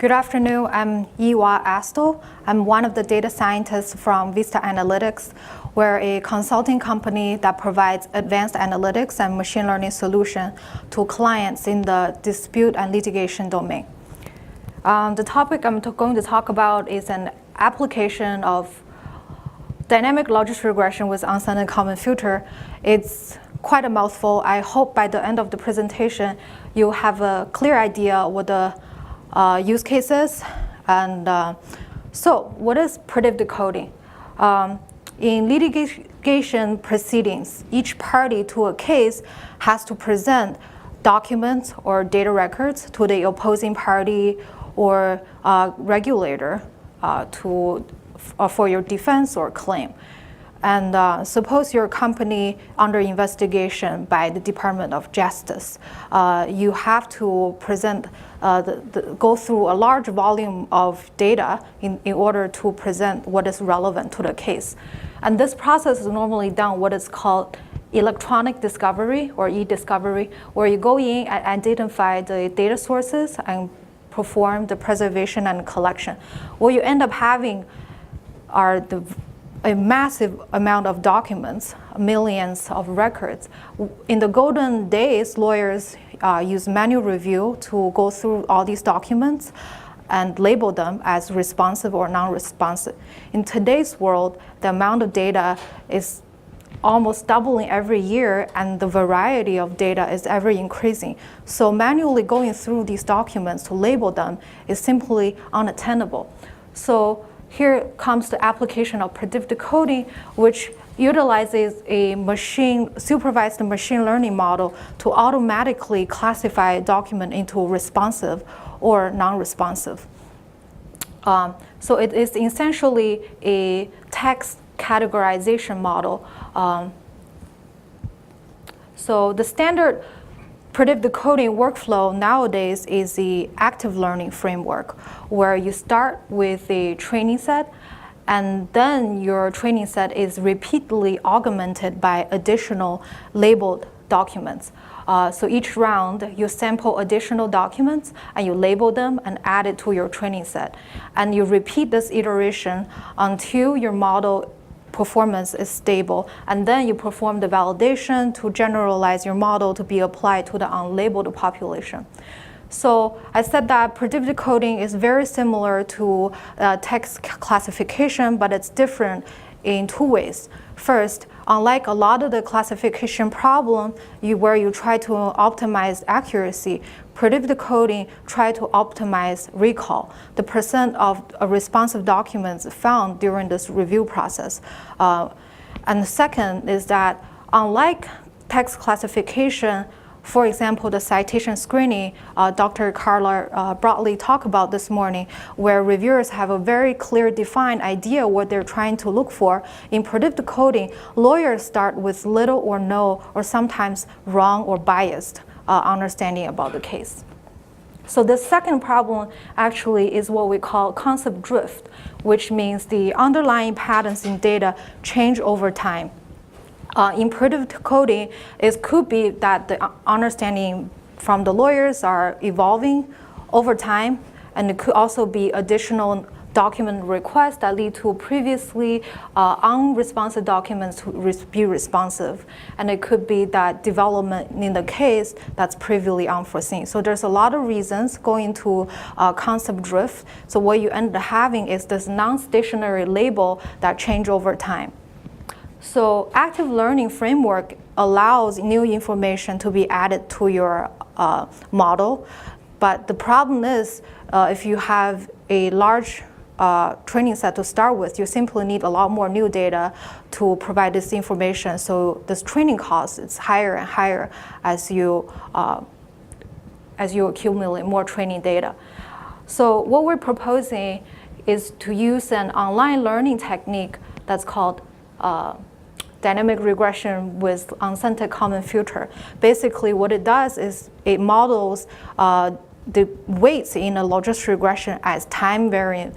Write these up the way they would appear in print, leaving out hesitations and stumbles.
Good afternoon, I'm Yihua Astle. I'm one of the data scientists from Vista Analytics. We're a consulting company that provides advanced analytics and machine learning solutions to clients in the dispute and litigation domain. The topic I'm going to talk about is an application of Dynamic Logistic Regression with Unscented Kalman Filter. It's quite a mouthful. I hope by the end of the presentation, you'll have a clear idea what the use cases. And so what is predictive coding? In litigation proceedings, each party to a case has to present documents or data records to the opposing party or regulator for your defense or claim. And suppose your company under investigation by the Department of Justice. You have to present, go through a large volume of data in order to present what is relevant to the case. And this process is normally done what is called electronic discovery or e-discovery, where you go in and identify the data sources and perform the preservation and collection. What you end up having are a massive amount of documents, millions of records. In the golden days, lawyers use manual review to go through all these documents and label them as responsive or non-responsive. In today's world, the amount of data is almost doubling every year, and the variety of data is ever increasing. So manually going through these documents to label them is simply unattainable. So here comes the application of predictive coding, which utilizes a supervised machine learning model to automatically classify a document into responsive or non-responsive. So it is essentially a text categorization model. So the standard predictive coding workflow nowadays is the active learning framework, where you start with a training set, and then your training set is repeatedly augmented by additional labeled documents. So each round, you sample additional documents, and you label them and add it to your training set. And you repeat this iteration until your model performance is stable, and then you perform the validation to generalize your model to be applied to the unlabeled population. So I said that predictive coding is very similar to text classification, but it's different in two ways. First, unlike a lot of the classification problem where you try to optimize accuracy, predictive coding try to optimize recall, the percent of responsive documents found during this review process. And the second is that unlike text classification, for example, the citation screening, Dr. Carla broadly talked about this morning, where reviewers have a very clear defined idea what they're trying to look for. In predictive coding, lawyers start with little or no, or sometimes wrong or biased understanding about the case. So the second problem actually is what we call concept drift, which means the underlying patterns in data change over time. In predictive coding, it could be that the understanding from the lawyers are evolving over time, and it could also be additional document requests that lead to previously unresponsive documents to be responsive. And it could be that development in the case that's previously unforeseen. So there's a lot of reasons going to concept drift. So what you end up having is this non-stationary label that change over time. So active learning framework allows new information to be added to your model. But the problem is if you have a large training set to start with, you simply need a lot more new data to provide this information. So this training cost is higher and higher as you accumulate more training data. So what we're proposing is to use an online learning technique that's called Dynamic regression with Unscented Kalman Filter. Basically, what it does is it models the weights in a logistic regression as time-varying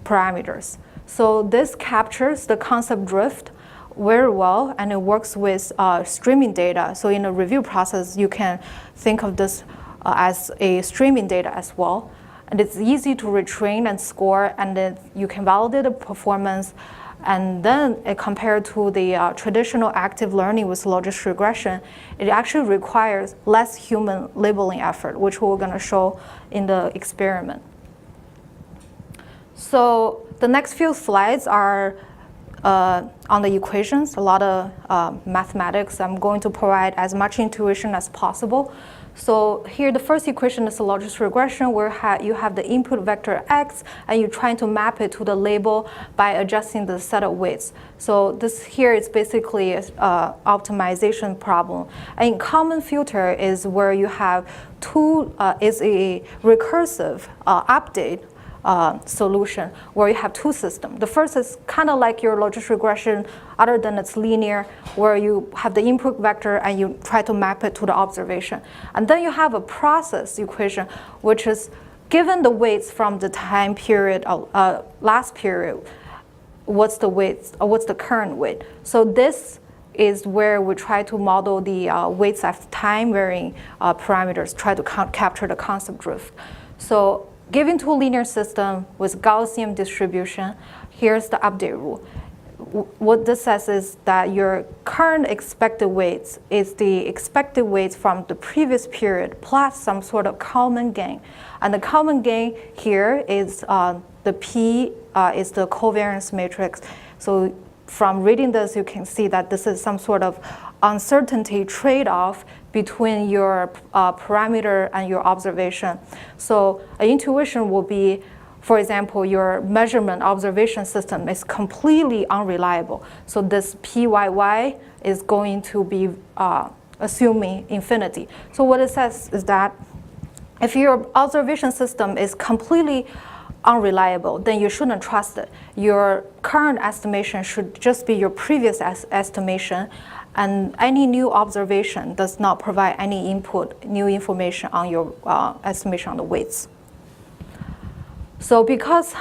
parameters. So this captures the concept drift very well, and it works with streaming data. So in a review process, you can think of this as a streaming data as well. and it's easy to retrain and score, and then you can validate the performance. And then compared to the traditional active learning with logistic regression, it actually requires less human labeling effort, which we're going to show in the experiment. So the next few slides are on the equations, a lot of mathematics. I'm going to provide as much intuition as possible. So here the first equation is a logistic regression where you have the input vector x and you're trying to map it to the label by adjusting the set of weights. So this here is basically an optimization problem. And Kalman filter is where you have is a recursive update solution where you have two systems. The first is kind of like your logistic regression, other than it's linear, where you have the input vector and you try to map it to the observation. And then you have a process equation, which is given the weights from the time period, last period, what's the weights, or what's the current weight. So this is where we try to model the weights of time varying parameters, try to capture the concept drift. So given to a linear system with Gaussian distribution, here's the update rule. What this says is that your current expected weights is the expected weights from the previous period plus some sort of Kalman gain. And the Kalman gain here is the P is the covariance matrix. So from reading this, you can see that this is some sort of uncertainty trade-off between your parameter and your observation. So an intuition will be, for example, your measurement observation system is completely unreliable. So this PYY is going to be assuming infinity. So what it says is that if your observation system is completely unreliable, then you shouldn't trust it. Your current estimation should just be your previous estimation, and any new observation does not provide any input, new information on your estimation on the weights. So because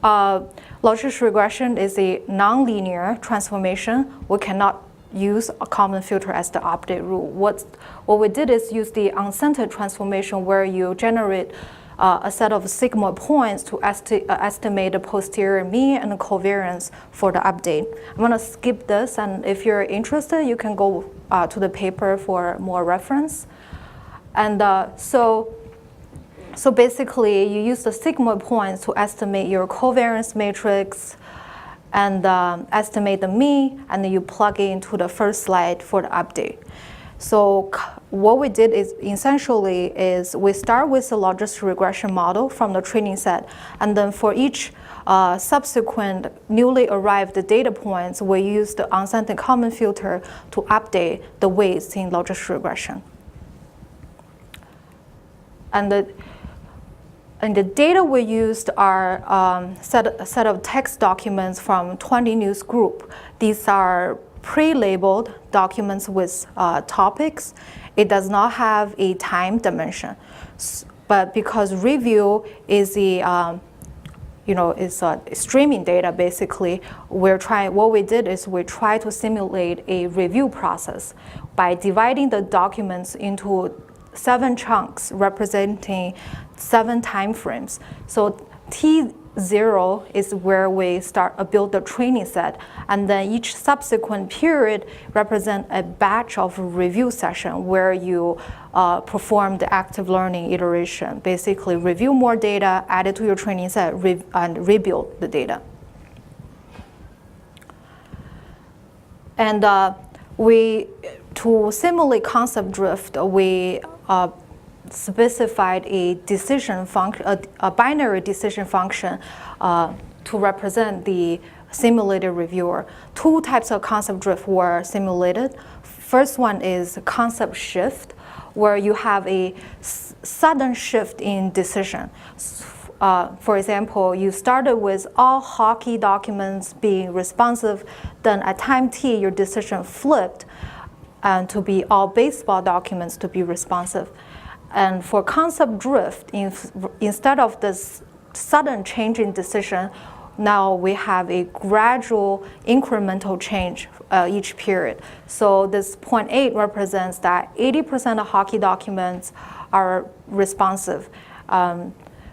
logistic regression is a nonlinear transformation, we cannot use a Kalman filter as the update rule. What we did is use the unscented transformation where you generate a set of sigma points to estimate the posterior mean and the covariance for the update. I'm going to skip this, and if you're interested, you can go to the paper for more reference. And so basically, you use the sigma points to estimate your covariance matrix and estimate the mean, and then you plug it into the first slide for the update. So what we did is essentially we start with a logistic regression model from the training set, and then for each subsequent newly arrived data points, we use the Unscented Kalman filter to update the weights in logistic regression. And the data we used are a set of text documents from 20 news group. These are pre-labeled documents with topics. It does not have a time dimension, but because review is streaming data basically, what we did is we try to simulate a review process by dividing the documents into 7 chunks representing 7 time frames. So T0 is where we build the training set, and then each subsequent period represent a batch of review session where you perform the active learning iteration, basically review more data, add it to your training set, and rebuild the data. And to simulate concept drift, we specified a decision function, a binary decision function to represent the simulated reviewer. 2 types of concept drift were simulated. First one is concept shift, where you have a sudden shift in decision. For example, you started with all hockey documents being responsive, then at time t, your decision flipped and to be all baseball documents to be responsive. And for concept drift, instead of this sudden change in decision, now we have a gradual incremental change each period. So this 0.8 represents that 80% of hockey documents are responsive.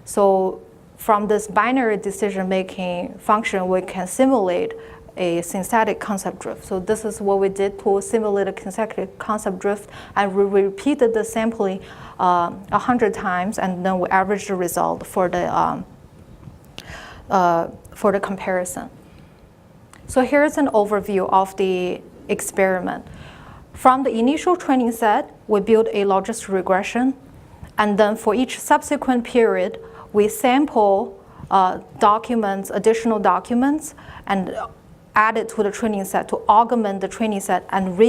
So from this binary decision-making function, we can simulate a synthetic concept drift. So this is what we did to simulate a consecutive concept drift, and we repeated the sampling 100 times, and then we averaged the result for the comparison. So here's an overview of the experiment. From the initial training set, we built a logistic regression, and then for each subsequent period, we sample documents, additional documents, and add it to the training set to augment the training set and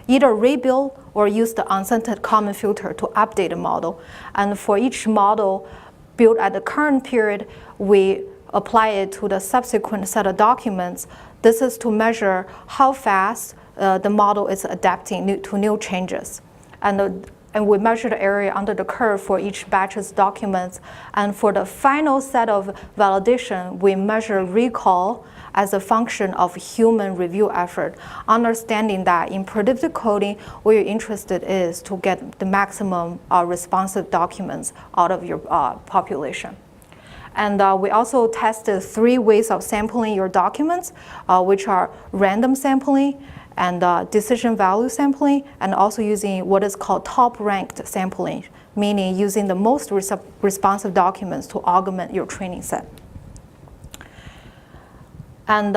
either rebuild or use the Unscented Kalman Filter to update the model. And for each model built at the current period, we apply it to the subsequent set of documents. This is to measure how fast the model is adapting to new changes. And we measure the area under the curve for each batch's documents. And for the final set of validation, we measure recall as a function of human review effort, understanding that in predictive coding, what you're interested is to get the maximum responsive documents out of your population. And we also tested 3 ways of sampling your documents, which are random sampling, and decision value sampling, and also using what is called top-ranked sampling, meaning using the most responsive documents to augment your training set. And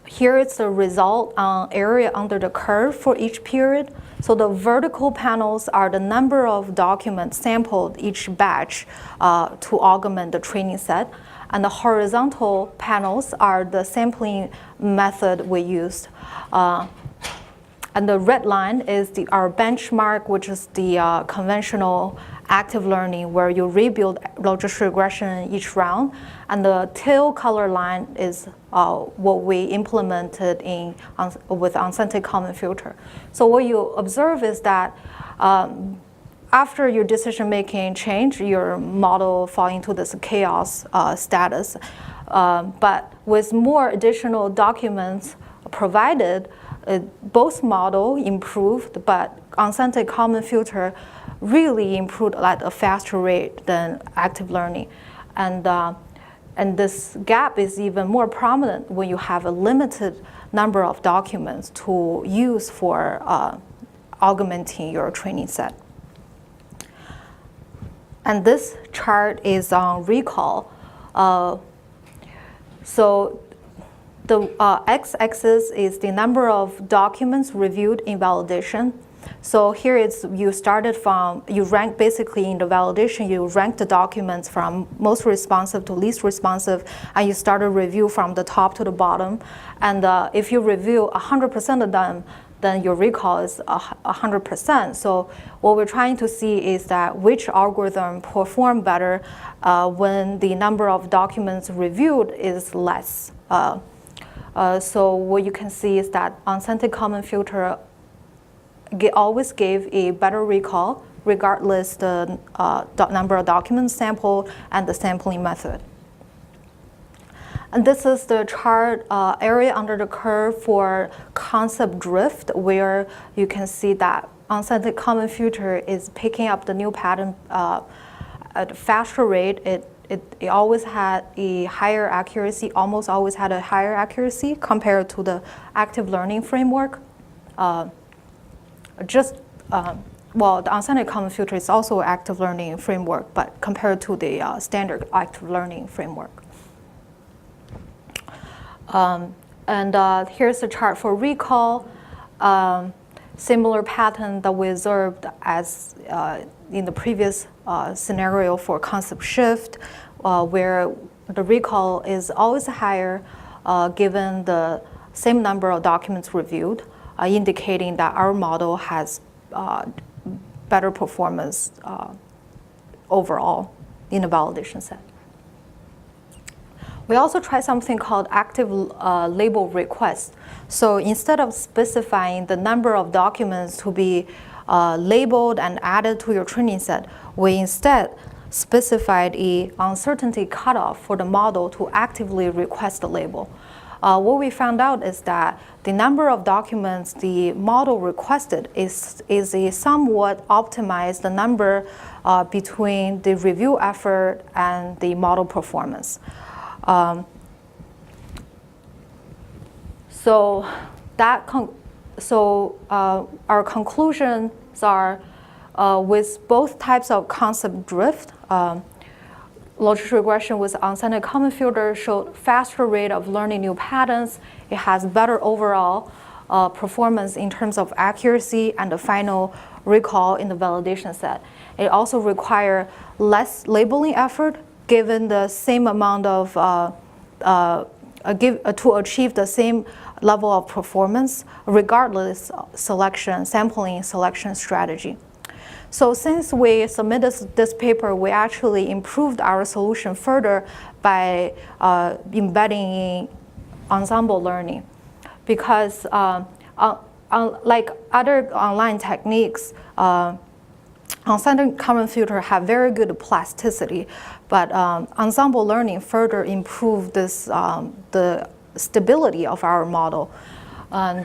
here is the result area under the curve for each period. So the vertical panels are the number of documents sampled each batch to augment the training set. And the horizontal panels are the sampling method we used. And the red line is our benchmark, which is the conventional active learning, where you rebuild logistic regression each round. And the teal color line is what we implemented with Unscented Kalman Filter. So what you observe is that after your decision-making change, your model falls into this chaos status. But with more additional documents provided, both models improved, but Unscented Kalman Filter really improved at a faster rate than active learning. And this gap is even more prominent when you have a limited number of documents to use for augmenting your training set. And this chart is on recall. So the x-axis is the number of documents reviewed in validation. So here you started from, you rank basically in the validation, you rank the documents from most responsive to least responsive, and you start a review from the top to the bottom. And if you review 100% of them, then your recall is 100%. So what we're trying to see is that which algorithm perform better when the number of documents reviewed is less. So what you can see is that Unscented Kalman Filter always gave a better recall, regardless the number of documents sampled and the sampling method. And this is the chart area under the curve for concept drift, where you can see that Unscented Kalman Filter is picking up the new pattern at a faster rate. It always had a higher accuracy, almost always had a higher accuracy compared to the active learning framework. Well, the Unscented Kalman Filter is also an active learning framework, but compared to the standard active learning framework. Here's the chart for recall. Similar pattern that we observed as in the previous scenario for concept shift, where the recall is always higher given the same number of documents reviewed, indicating that our model has better performance overall in the validation set. We also tried something called active label request. So instead of specifying the number of documents to be labeled and added to your training set, we instead specified an uncertainty cutoff for the model to actively request the label. what we found out is that the number of documents the model requested is a somewhat optimized number between the review effort and the model performance. So our conclusions are with both types of concept drift, logistic regression with Unscented Kalman Filter showed faster rate of learning new patterns. It has better overall performance in terms of accuracy and the final recall in the validation set. It also requires less labeling effort given the same amount of, to achieve the same level of performance regardless sampling selection strategy. So since we submitted this paper, we actually improved our solution further by embedding in ensemble learning. Because like other online techniques, Unscented Kalman Filter have very good plasticity, but ensemble learning further improved this, the stability of our model. And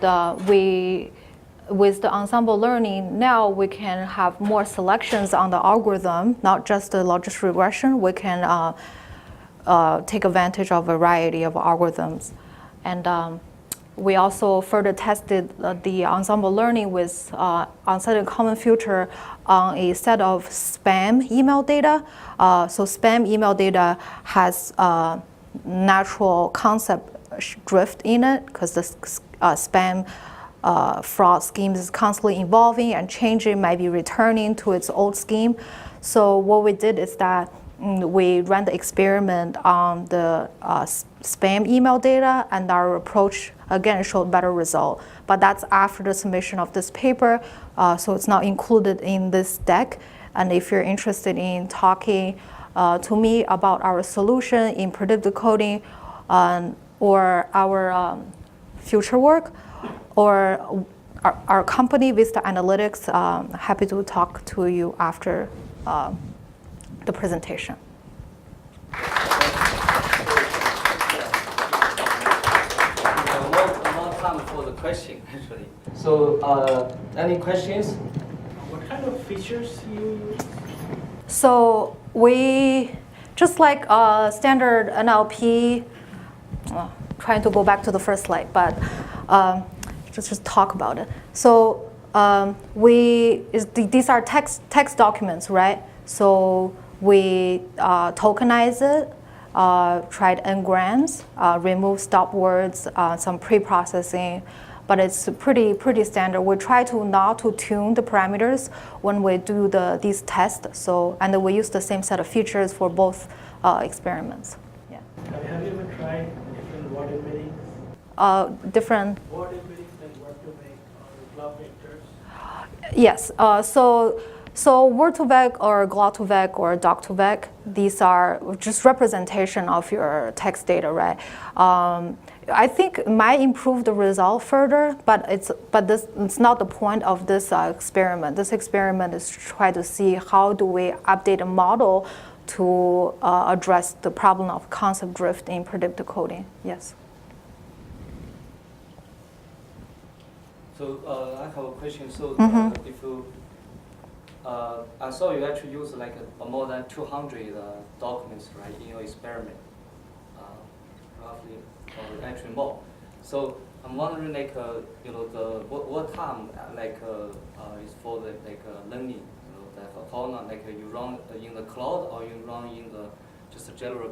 with the ensemble learning, now we can have more selections on the algorithm, not just the logistic regression. We can take advantage of a variety of algorithms. And we also further tested the ensemble learning with Unscented Kalman Filter on a set of spam email data. So spam email data has natural concept drift in it because the spam fraud scheme is constantly evolving and changing, might be returning to its old scheme. So what we did is that we ran the experiment on the spam email data, and our approach again showed better result. But that's after the submission of this paper, so it's not included in this deck. And if you're interested in talking to me about our solution in predictive coding or our future work, or our company, Vista Analytics, happy to talk to you after the presentation. More time for the question, actually. So, any questions? What kind of features you use? So we, just like standard NLP, trying to go back to the first slide, but just talk about it. So these are text documents, right? So we tokenize it, tried n-grams, remove stop words, some pre-processing, but it's pretty standard. We try to not to tune the parameters when we do these tests. So, and then we use the same set of features for both experiments. Yeah. Have you ever tried different word embeddings? Different. Word embeddings like word to make or glove vectors? Yes. So word2vec or glot2vec or doc2vec, these are just representation of your text data, right? I think it might improve the result further, but it's not the point of this experiment. This experiment is to try to see how do we update a model to address the problem of concept drift in predictive coding. Yes. So I have a question. So if you, I saw you actually use like more than 200 documents, right, in your experiment, roughly, or actually more. So I'm wondering, like, you know, what time, like, is for the learning, you know, how long, like, you run in the cloud or you run in the just a general,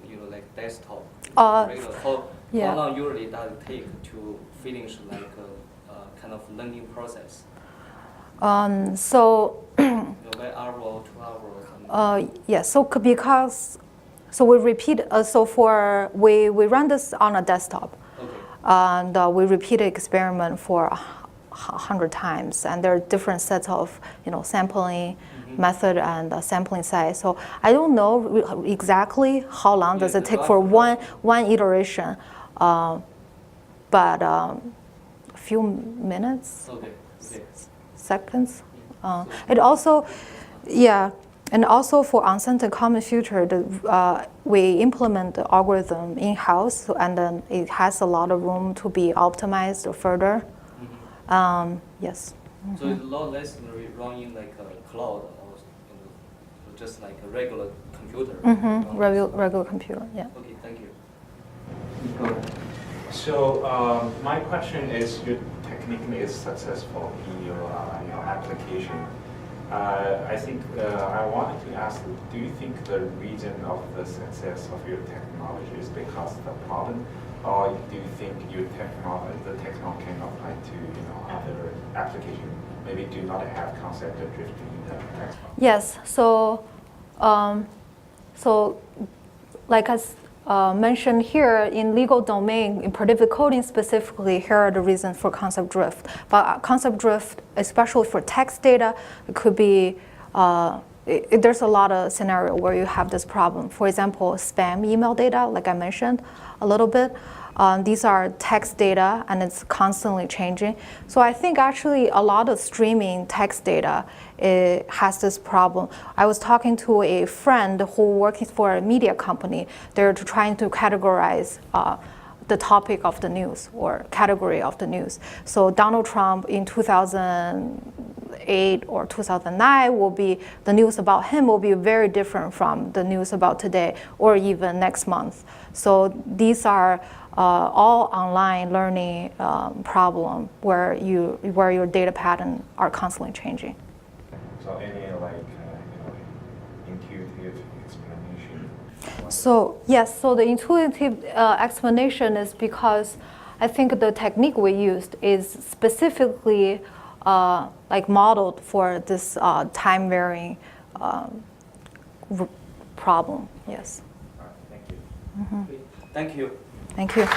you know, like desktop. Regular. How long usually does it take to finish like kind of learning process? So. By hour or 2 hours or something? Yes, so we repeat, we run this on a desktop. Okay. And we repeat the experiment for 100 times, and there are different sets of, you know, sampling method and sampling size. So I don't know exactly how long does it take for one iteration, but a few minutes, seconds. It also, yeah, And also for Unscented Kalman Filter, we implement the algorithm in-house, and then it has a lot of room to be optimized further. Yes. So it's a lot less than running like a cloud or just like a regular computer. Regular computer, yeah. Okay, thank you. So my question is, your technique is successful in your application. I think I wanted to ask, do you think the reason of the success of your technology is because of the problem, or do you think the technology can apply to other applications? Maybe do not have concept drifting in the text. Yes. So, like I mentioned here, in legal domain, in predictive coding specifically, here are the reasons for concept drift. But concept drift, especially for text data, it could be, there's a lot of scenario where you have this problem. For example, spam email data, like I mentioned a little bit. These are text data, and it's constantly changing. So I think actually a lot of streaming text data has this problem. I was talking to a friend who works for a media company. They're trying to categorize the topic of the news or category of the news. So Donald Trump in 2008 or 2009 will be, the news about him will be very different from the news about today or even next month. So these are all online learning problem where your data pattern are constantly changing. So any intuitive explanation? So yes, so the intuitive explanation is because I think the technique we used is specifically modeled for this time varying problem. Yes. Thank you. Thank you. Thank you.